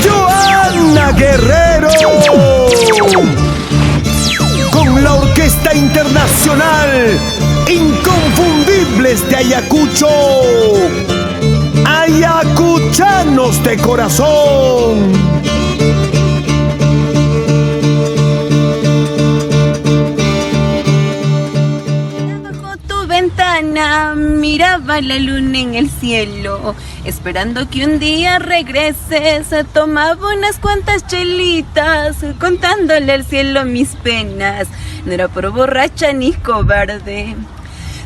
Johanna Guerrero, con la Orquesta Internacional Inconfundibles de Ayacucho, ayacuchanos de corazón. Bajo tu ventana miraba la luna en el cielo, esperando que un día regreses. Tomaba unas cuantas chelitas, contándole al cielo mis penas. No era por borracha ni cobarde.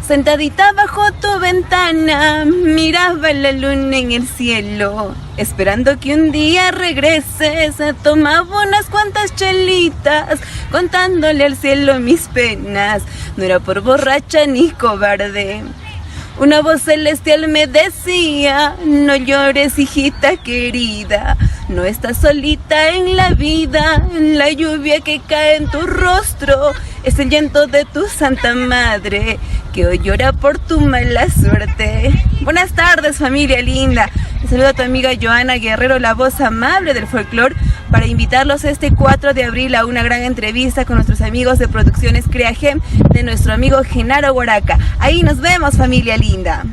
Sentadita bajo tu ventana, miraba la luna en el cielo, esperando que un día regreses. Tomaba unas cuantas chelitas, contándole al cielo mis penas. No era por borracha ni cobarde. Una voz celestial me decía: no llores, hijita querida, no estás solita en la vida. La lluvia que cae en tu rostro es el llanto de tu santa madre, que hoy llora por tu mala suerte. Buenas tardes, familia linda. Les saluda a tu amiga Johanna Guerrero, la voz amable del folclore, para invitarlos este 4 de abril a una gran entrevista con nuestros amigos de Producciones Creagem, de nuestro amigo Genaro Guaraca. Ahí nos vemos, familia linda.